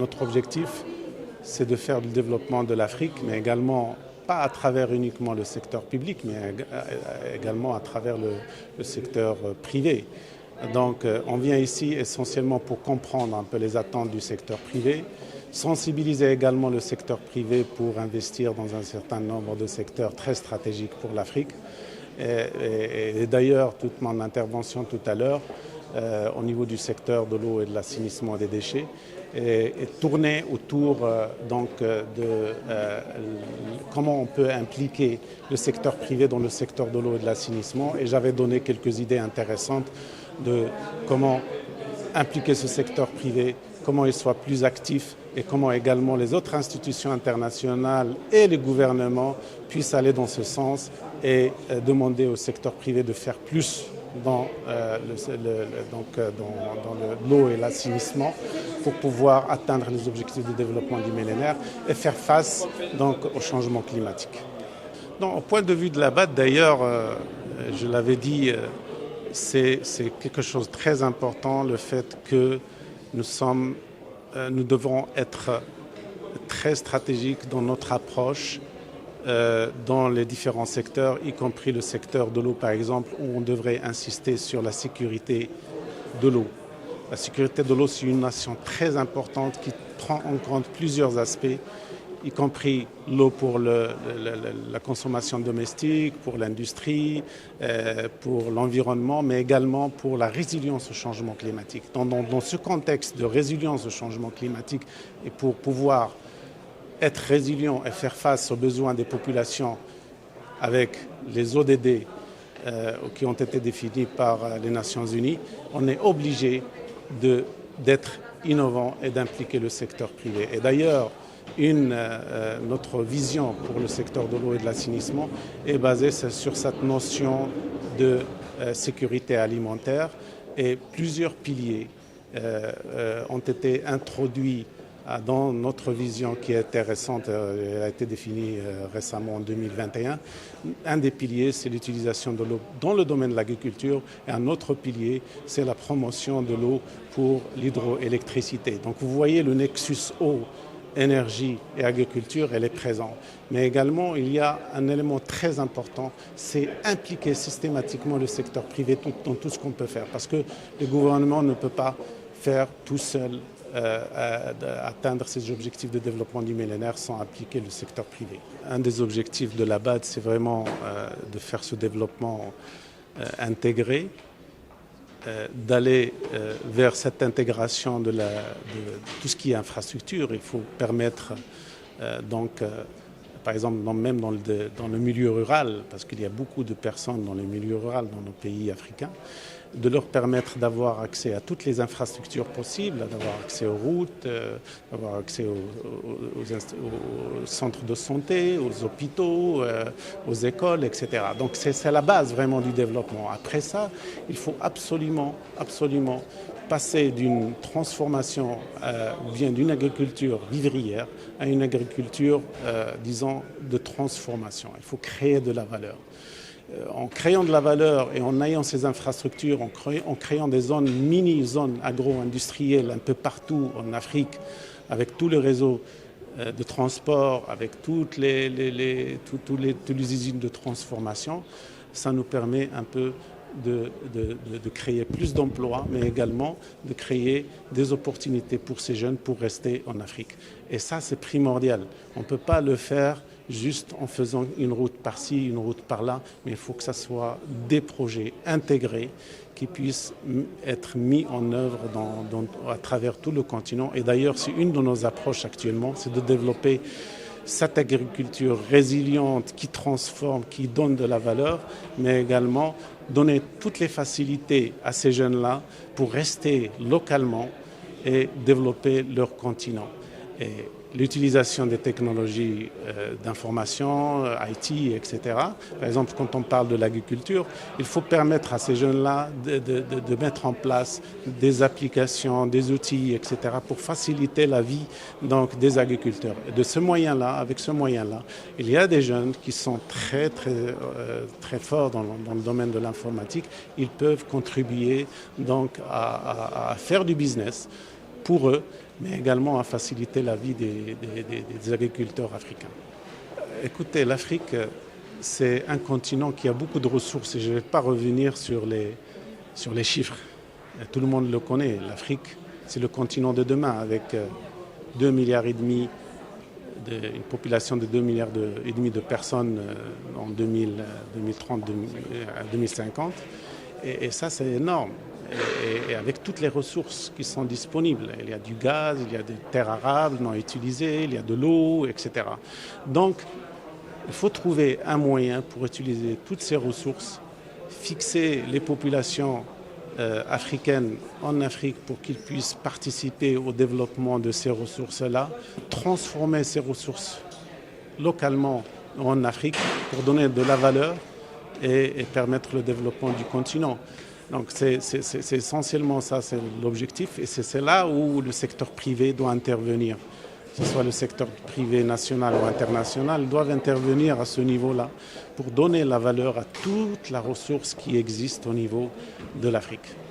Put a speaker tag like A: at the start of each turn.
A: notre objectif, c'est de faire le développement de l'Afrique, mais également pas à travers uniquement le secteur public, mais également à travers le secteur privé. Donc on vient ici essentiellement pour comprendre un peu les attentes du secteur privé, sensibiliser également le secteur privé pour investir dans un certain nombre de secteurs très stratégiques pour l'Afrique. Et d'ailleurs, toute mon intervention tout à l'heure, au niveau du secteur de l'eau et de l'assainissement des déchets, est tournée autour de comment on peut impliquer le secteur privé dans le secteur de l'eau et de l'assainissement. Et j'avais donné quelques idées intéressantes de comment impliquer ce secteur privé, comment il soit plus actif et comment également les autres institutions internationales et les gouvernements puissent aller dans ce sens et demander au secteur privé de faire plus dans l'eau et l'assainissement pour pouvoir atteindre les objectifs de développement du millénaire et faire face donc au changement climatique. Donc, au point de vue de la BAD, d'ailleurs, je l'avais dit, c'est quelque chose de très important, le fait que nous devrons être très stratégiques dans notre approche dans les différents secteurs, y compris le secteur de l'eau par exemple, où on devrait insister sur la sécurité de l'eau. La sécurité de l'eau, c'est une notion très importante qui prend en compte plusieurs aspects, y compris l'eau pour la consommation domestique, pour l'industrie, pour l'environnement, mais également pour la résilience au changement climatique. Dans ce contexte de résilience au changement climatique et pour pouvoir être résilient et faire face aux besoins des populations avec les ODD qui ont été définis par les Nations Unies, on est obligé d'être innovant et d'impliquer le secteur privé. Et d'ailleurs, notre vision pour le secteur de l'eau et de l'assainissement est basée sur cette notion de sécurité alimentaire et plusieurs piliers ont été introduits dans notre vision qui est intéressante, elle a été définie récemment en 2021. Un des piliers, c'est l'utilisation de l'eau dans le domaine de l'agriculture et un autre pilier, c'est la promotion de l'eau pour l'hydroélectricité. Donc vous voyez le nexus eau, énergie et agriculture, elle est présente. Mais également, il y a un élément très important, c'est impliquer systématiquement le secteur privé dans tout ce qu'on peut faire. Parce que le gouvernement ne peut pas faire tout seul atteindre ces objectifs de développement du millénaire sans appliquer le secteur privé. Un des objectifs de la BAD, c'est vraiment de faire ce développement intégré, d'aller vers cette intégration de tout ce qui est infrastructure. Il faut permettre par exemple, même dans le milieu rural, parce qu'il y a beaucoup de personnes dans le milieu rural dans nos pays africains, de leur permettre d'avoir accès à toutes les infrastructures possibles, d'avoir accès aux routes, d'avoir accès aux centres de santé, aux hôpitaux, aux écoles, etc. Donc c'est la base vraiment du développement. Après ça, il faut absolument passer d'une transformation ou bien d'une agriculture vivrière à une agriculture, disons, de transformation. Il faut créer de la valeur. En créant de la valeur et en ayant ces infrastructures, en créant des mini-zones agro-industrielles un peu partout en Afrique, avec tout le réseau de transport, avec toutes les usines de transformation, ça nous permet un peu de créer plus d'emplois, mais également de créer des opportunités pour ces jeunes pour rester en Afrique. Et ça, c'est primordial. On ne peut pas le faire juste en faisant une route par-ci, une route par-là, mais il faut que ça soit des projets intégrés qui puissent être mis en œuvre à travers tout le continent. Et d'ailleurs, c'est une de nos approches actuellement, c'est de développer cette agriculture résiliente qui transforme, qui donne de la valeur, mais également donner toutes les facilités à ces jeunes-là pour rester localement et développer leur continent. Et l'utilisation des technologies d'information, IT, etc. Par exemple, quand on parle de l'agriculture, il faut permettre à ces jeunes-là de mettre en place des applications, des outils, etc. pour faciliter la vie donc, des agriculteurs. Et de ce moyen-là, avec ce moyen-là, il y a des jeunes qui sont très forts dans le domaine de l'informatique. Ils peuvent contribuer donc à faire du business pour eux mais également à faciliter la vie des agriculteurs africains. Écoutez, l'Afrique, c'est un continent qui a beaucoup de ressources et je ne vais pas revenir sur les chiffres. Tout le monde le connaît. L'Afrique, c'est le continent de demain avec 2,5 milliards, une population de 2,5 milliards de personnes en 2030 à 2050. Et ça, c'est énorme. Et avec toutes les ressources qui sont disponibles. Il y a du gaz, il y a des terres arables non utilisées, il y a de l'eau, etc. Donc, il faut trouver un moyen pour utiliser toutes ces ressources, fixer les populations africaines en Afrique pour qu'ils puissent participer au développement de ces ressources-là, transformer ces ressources localement en Afrique pour donner de la valeur et permettre le développement du continent. Donc c'est essentiellement ça, c'est l'objectif et c'est là où le secteur privé doit intervenir. Que ce soit le secteur privé national ou international, doivent intervenir à ce niveau-là pour donner la valeur à toute la ressource qui existe au niveau de l'Afrique.